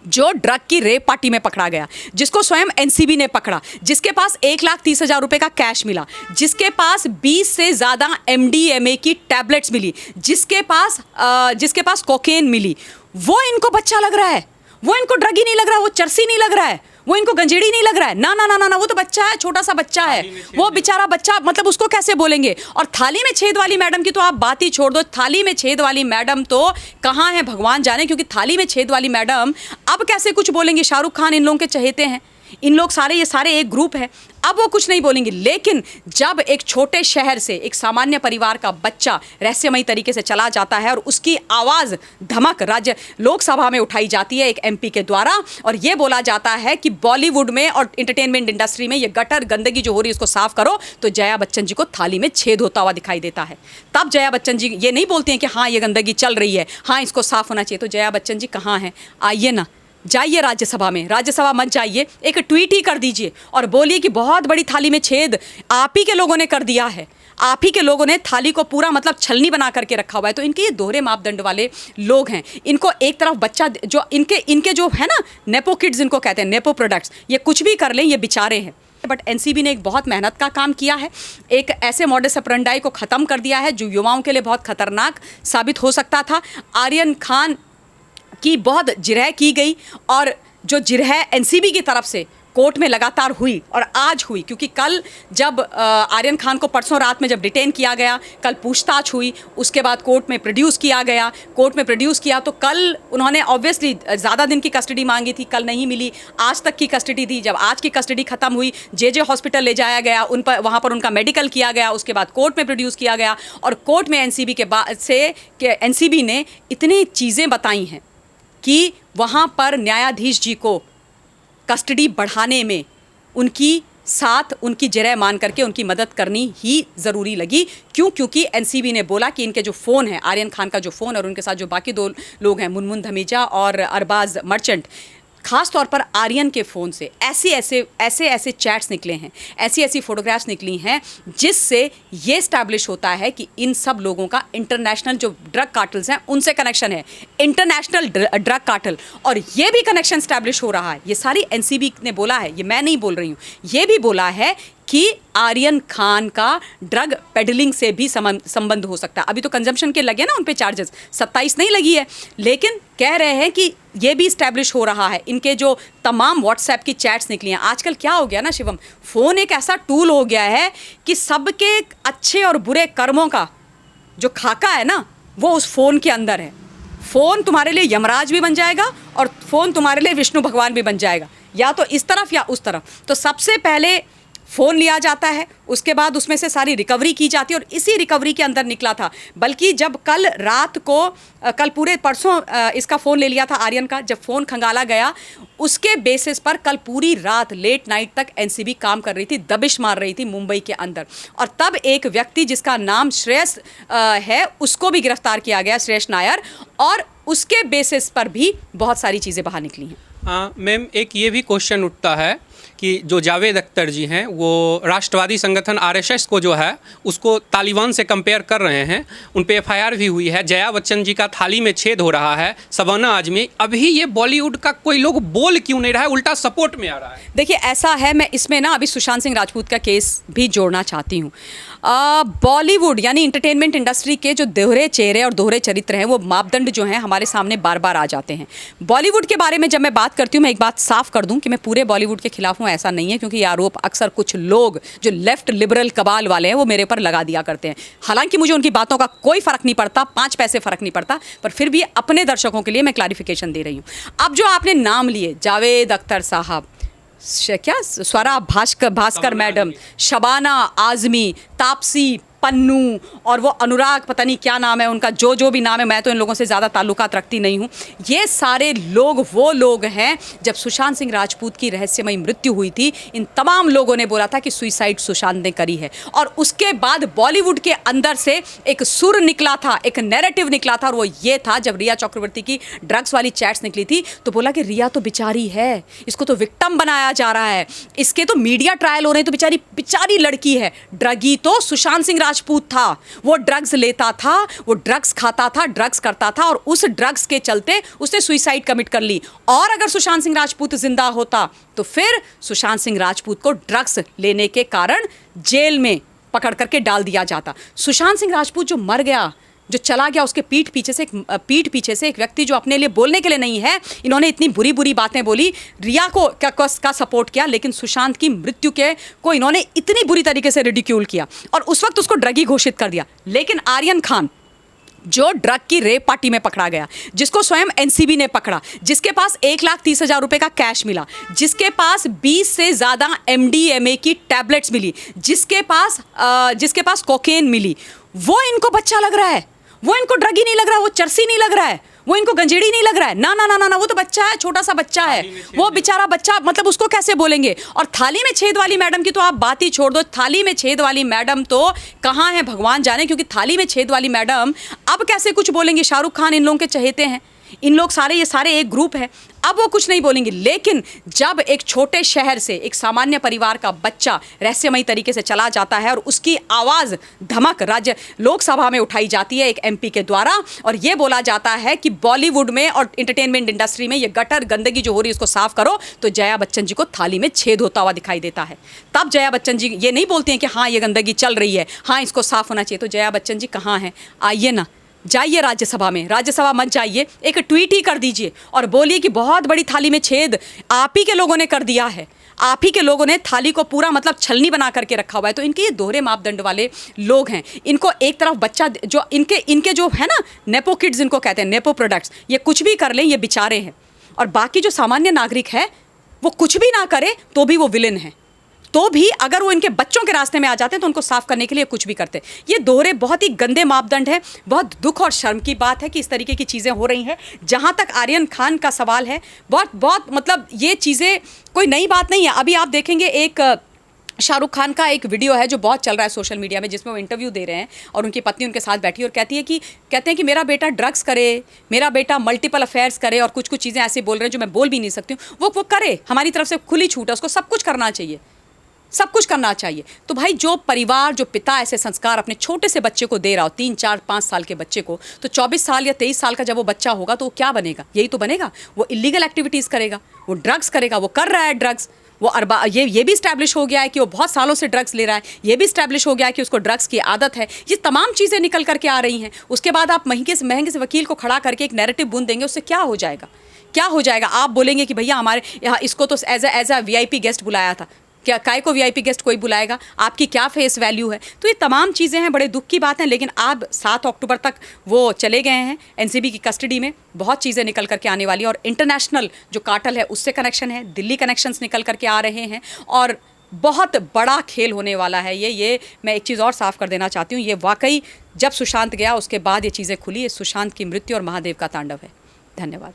जो ड्रग की rape party में पकड़ा गया, जिसको स्वयं एनसीबी ने पकड़ा, जिसके पास 1,30,000 रुपए का कैश मिला, जिसके पास 20 से ज़्यादा एमडीएमए की टैबलेट्स मिली, जिसके पास कोकेन मिली, वो इनको बच्चा लग रहा है, वो इनको ड्रगी नहीं लग रहा है, वो चरसी नहीं लग रहा है, वो इनको गंजेड़ी नहीं लग रहा है। ना ना ना ना ना, वो तो बच्चा है, छोटा सा बच्चा है, वो बेचारा बच्चा, मतलब उसको कैसे बोलेंगे। और थाली में छेद वाली मैडम की तो आप बात ही छोड़ दो, थाली में छेद वाली मैडम तो कहाँ है भगवान जाने, क्योंकि थाली में छेद वाली मैडम अब कैसे कुछ बोलेंगे। शाहरुख खान इन लोगों के चहेते हैं, इन लोग सारे ये सारे एक ग्रुप है, अब वो कुछ नहीं बोलेंगे। लेकिन जब एक छोटे शहर से एक सामान्य परिवार का बच्चा रहस्यमयी तरीके से चला जाता है और उसकी आवाज़ धमक राज्य लोकसभा में उठाई जाती है एक एमपी के द्वारा, और ये बोला जाता है कि बॉलीवुड में और इंटरटेनमेंट इंडस्ट्री में ये गटर गंदगी जो हो रही है उसको साफ करो, तो जया बच्चन जी को थाली में छेद होता हुआ दिखाई देता है। तब जया बच्चन जी ये नहीं बोलती हैं कि हाँ ये गंदगी चल रही है, हाँ इसको साफ होना चाहिए। तो जया बच्चन जी कहाँ हैं, आइए ना, जाइए राज्यसभा में, राज्यसभा मत जाइए, एक ट्वीट ही कर दीजिए और बोलिए कि बहुत बड़ी थाली में छेद आप ही के लोगों ने कर दिया है, आप ही के लोगों ने थाली को पूरा मतलब छलनी बना करके रखा हुआ है। तो इनके ये दोहरे मापदंड वाले लोग हैं। इनको एक तरफ बच्चा जो इनके जो है ना, नेपो किड्स इनको कहते हैं, नेपो प्रोडक्ट्स, ये कुछ भी कर लें, ये बेचारे हैं। बट एनसीबी ने एक बहुत मेहनत का काम किया है, एक ऐसे मॉडस ऑपरेंडाई को ख़त्म कर दिया है जो युवाओं के लिए बहुत खतरनाक साबित हो सकता था। आर्यन खान की बहुत जिरह की गई, और जो जिरह एनसीबी की तरफ से कोर्ट में लगातार हुई और आज हुई, क्योंकि कल जब आर्यन खान को परसों रात में जब डिटेन किया गया, कल पूछताछ हुई, उसके बाद कोर्ट में प्रोड्यूस किया गया, कोर्ट में प्रोड्यूस किया तो कल उन्होंने ऑब्वियसली ज़्यादा दिन की कस्टडी मांगी थी, कल नहीं मिली, आज तक की कस्टडी थी। जब आज की कस्टडी खत्म हुई, जे हॉस्पिटल ले जाया गया, वहाँ पर उनका मेडिकल किया गया, उसके बाद कोर्ट में प्रोड्यूस किया गया, और कोर्ट में एनसीबी ने इतनी चीज़ें बताई हैं कि वहाँ पर न्यायाधीश जी को कस्टडी बढ़ाने में उनकी जरह मान करके उनकी मदद करनी ही ज़रूरी लगी। क्योंकि एनसीबी ने बोला कि इनके जो फ़ोन है, आर्यन खान का जो फ़ोन और उनके साथ जो बाकी 2 लोग हैं, मुनमुन धमीजा और अरबाज मर्चेंट, ख़ास तौर पर आर्यन के फ़ोन से ऐसे चैट्स निकले हैं, ऐसी फ़ोटोग्राफ्स निकली हैं जिससे ये इस्टेब्लिश होता है कि इन सब लोगों का इंटरनेशनल जो ड्रग कार्टल्स हैं उनसे कनेक्शन है, इंटरनेशनल ड्रग कार्टल, और ये भी कनेक्शन इस्टेब्लिश हो रहा है। ये सारी एनसीबी ने बोला है, ये मैं नहीं बोल रही हूँ, ये भी बोला है कि आर्यन खान का ड्रग पेडलिंग से भी संबंध हो सकता है। अभी तो कंजम्पशन के लगे ना उन पे चार्जेस, 27 नहीं लगी है, लेकिन कह रहे हैं कि ये भी इस्टेब्लिश हो रहा है। इनके जो तमाम व्हाट्सएप की चैट्स निकली हैं, आजकल क्या हो गया ना शिवम, फ़ोन एक ऐसा टूल हो गया है कि सबके अच्छे और बुरे कर्मों का जो खाका है ना, वो उस फ़ोन के अंदर है। फ़ोन तुम्हारे लिए यमराज भी बन जाएगा और फ़ोन तुम्हारे लिए विष्णु भगवान भी बन जाएगा, या तो इस तरफ या उस तरफ। तो सबसे पहले फ़ोन लिया जाता है, उसके बाद उसमें से सारी रिकवरी की जाती है, और इसी रिकवरी के अंदर निकला था। बल्कि जब कल रात को कल पूरे परसों इसका फ़ोन ले लिया था आर्यन का, जब फ़ोन खंगाला गया उसके बेसिस पर कल पूरी रात लेट नाइट तक एनसीबी काम कर रही थी, दबिश मार रही थी मुंबई के अंदर। और तब एक व्यक्ति जिसका नाम श्रेयस है उसको भी गिरफ्तार किया गया, श्रेयस नायर, और उसके बेसिस पर भी बहुत सारी चीज़ें बाहर निकली हैं। मैम, एक ये भी क्वेश्चन उठता है कि जो जावेद अख्तर जी हैं वो राष्ट्रवादी संगठन आरएसएस को जो है उसको तालिबान से कंपेयर कर रहे हैं, उन पे एफआईआर भी हुई है, जया बच्चन जी का थाली में छेद हो रहा है, शबाना आजमी। अभी ये बॉलीवुड का कोई लोग बोल क्यों नहीं रहा है, उल्टा सपोर्ट में आ रहा है? देखिए ऐसा है, मैं इसमें ना अभी सुशांत सिंह राजपूत का केस भी जोड़ना चाहती हूँ। बॉलीवुड यानी इंटरटेनमेंट इंडस्ट्री के जो दोहरे चेहरे और दोहरे चरित्र हैं, वो मापदंड जो हैं हमारे सामने बार बार आ जाते हैं। बॉलीवुड के बारे में जब मैं बात करती हूँ, मैं एक बात साफ कर दूँ कि मैं पूरे बॉलीवुड के खिलाफ हूँ, ऐसा नहीं है, क्योंकि ये आरोप अक्सर कुछ लोग जो लेफ्ट लिबरल कबाल वाले हैं वो मेरे पर लगा दिया करते हैं। हालांकि मुझे उनकी बातों का कोई फ़र्क नहीं पड़ता, 5 पैसे फ़र्क नहीं पड़ता, पर फिर भी अपने दर्शकों के लिए मैं क्लैरिफिकेशन दे रही हूँ। अब जो आपने नाम लिए, जावेद अख्तर साहब, क्या स्वरा भास्कर मैडम, शबाना आजमी, तापसी पन्नू, और वो अनुराग पता नहीं क्या नाम है उनका, जो भी नाम है, मैं तो इन लोगों से ज़्यादा ताल्लुकात रखती नहीं हूँ। ये सारे लोग वो लोग हैं, जब सुशांत सिंह राजपूत की रहस्यमयी मृत्यु हुई थी, इन तमाम लोगों ने बोला था कि सुसाइड सुशांत ने करी है। और उसके बाद बॉलीवुड के अंदर से एक सुर निकला था, एक नैरेटिव निकला था, और वो ये था, जब रिया चक्रवर्ती की ड्रग्स वाली चैट्स निकली थी तो बोला कि रिया तो बेचारी है, इसको तो विक्टिम बनाया जा रहा है, इसके तो मीडिया ट्रायल हो रहे हैं, तो बेचारी लड़की है, ड्रगी तो सुशांत सिंह राजपूत था, वो ड्रग्स लेता था, वो ड्रग्स खाता था, ड्रग्स करता था और उस ड्रग्स के चलते उसने सुसाइड कमिट कर ली। और अगर सुशांत सिंह राजपूत जिंदा होता तो फिर सुशांत सिंह राजपूत को ड्रग्स लेने के कारण जेल में पकड़ करके डाल दिया जाता। सुशांत सिंह राजपूत जो मर गया, जो चला गया, उसके पीठ पीछे से एक व्यक्ति जो अपने लिए बोलने के लिए नहीं है, इन्होंने इतनी बुरी बुरी बातें बोली, रिया को का सपोर्ट किया, लेकिन सुशांत की मृत्यु को इन्होंने इतनी बुरी तरीके से रिडिक्यूल किया और उस वक्त उसको ड्रगी घोषित कर दिया। लेकिन आर्यन खान जो ड्रग की रेप पार्टी में पकड़ा गया, जिसको स्वयं एनसीबी ने पकड़ा, जिसके पास 1,30,000 रुपए का कैश मिला, जिसके पास 20 से ज़्यादा MDMA की टैबलेट्स मिली, जिसके पास कोकेन मिली, वो इनको बच्चा लग रहा है, वो इनको ड्रगी नहीं लग रहा है, वो चरसी नहीं लग रहा है, वो इनको गंजेड़ी नहीं लग रहा है। ना ना ना ना ना, वो तो बच्चा है, छोटा सा बच्चा है, वो बेचारा बच्चा, मतलब उसको कैसे बोलेंगे। और थाली में छेद वाली मैडम की तो आप बात ही छोड़ दो, थाली में छेद वाली मैडम तो कहाँ है भगवान जाने, क्योंकि थाली में छेद वाली मैडम अब कैसे कुछ बोलेंगे। शाहरुख खान इन लोगों के चहेते हैं, इन लोग सारे ये सारे एक ग्रुप है, अब वो कुछ नहीं बोलेंगे। लेकिन जब एक छोटे शहर से एक सामान्य परिवार का बच्चा रहस्यमयी तरीके से चला जाता है और उसकी आवाज़ धमक राज्य लोकसभा में उठाई जाती है एक MP के द्वारा, और ये बोला जाता है कि बॉलीवुड में और इंटरटेनमेंट इंडस्ट्री में ये गटर गंदगी जो हो रही है उसको साफ करो, तो जया बच्चन जी को थाली में छेद होता हुआ दिखाई देता है। तब जया बच्चन जी ये नहीं बोलती हैं कि हाँ ये गंदगी चल रही है, हाँ इसको साफ होना चाहिए। तो जया बच्चन जी कहाँ हैं, आइए ना, जाइए राज्यसभा में, राज्यसभा मत जाइए, एक ट्वीट ही कर दीजिए और बोलिए कि बहुत बड़ी थाली में छेद आप ही के लोगों ने कर दिया है, आप ही के लोगों ने थाली को पूरा मतलब छलनी बना करके रखा हुआ है। तो इनके ये दोहरे मापदंड वाले लोग हैं। इनको एक तरफ बच्चा जो इनके जो है ना, नेपो किड्स इनको कहते हैं, नेपो प्रोडक्ट्स, ये कुछ भी कर लें ये बेचारे हैं, और बाकी जो सामान्य नागरिक है वो कुछ भी ना करे तो भी वो विलेन है, तो भी अगर वो इनके बच्चों के रास्ते में आ जाते हैं तो उनको साफ करने के लिए कुछ भी करते हैं। ये दोहरे बहुत ही गंदे मापदंड है। बहुत दुख और शर्म की बात है कि इस तरीके की चीज़ें हो रही हैं। जहाँ तक आर्यन खान का सवाल है, बहुत मतलब ये चीज़ें कोई नई बात नहीं है। अभी आप देखेंगे एक शाहरुख खान का एक वीडियो है जो बहुत चल रहा है सोशल मीडिया में, जिसमें वो इंटरव्यू दे रहे हैं और उनकी पत्नी उनके साथ बैठी और कहते हैं कि मेरा बेटा ड्रग्स करे, मेरा बेटा मल्टीपल अफेयर्स करे, और कुछ चीज़ें ऐसे बोल रहे हैं जो मैं बोल भी नहीं सकती हूँ। वो करे, हमारी तरफ से खुली छूट है, उसको सब कुछ करना चाहिए, सब कुछ करना चाहिए। तो भाई जो परिवार, जो पिता ऐसे संस्कार अपने छोटे से बच्चे को दे रहा हो, 3, 4, 5 साल के बच्चे को, तो 24 साल या 23 साल का जब वो बच्चा होगा तो वो क्या बनेगा, यही तो बनेगा। वो इलीगल एक्टिविटीज़ करेगा, वो ड्रग्स करेगा, वो कर रहा है ड्रग्स, वो ये भी इस्टेब्लिश हो गया है कि वो बहुत सालों से ड्रग्स ले रहा है, ये भी इस्टेब्लिश हो गया है कि उसको ड्रग्स की आदत है। ये तमाम चीज़ें निकल करके आ रही हैं। उसके बाद आप महंगे से वकील को खड़ा करके एक नैरेटिव बुन देंगे, उससे क्या हो जाएगा, क्या हो जाएगा। आप बोलेंगे कि भैया हमारे यहाँ इसको तो एज अ VIP गेस्ट बुलाया था, क्या काय को VIP गेस्ट कोई बुलाएगा, आपकी क्या फेस वैल्यू है। तो ये तमाम चीज़ें हैं, बड़े दुख की बात है। लेकिन अब 7 अक्टूबर तक वो चले गए हैं NCB की कस्टडी में, बहुत चीज़ें निकल करके आने वाली है, और इंटरनेशनल जो कार्टेल है उससे कनेक्शन है, दिल्ली कनेक्शंस निकल करके आ रहे हैं, और बहुत बड़ा खेल होने वाला है ये मैं एक चीज़ और साफ कर देना चाहती हूँ, ये वाकई जब सुशांत गया उसके बाद ये चीज़ें खुली, ये सुशांत की मृत्यु और महादेव का तांडव है। धन्यवाद।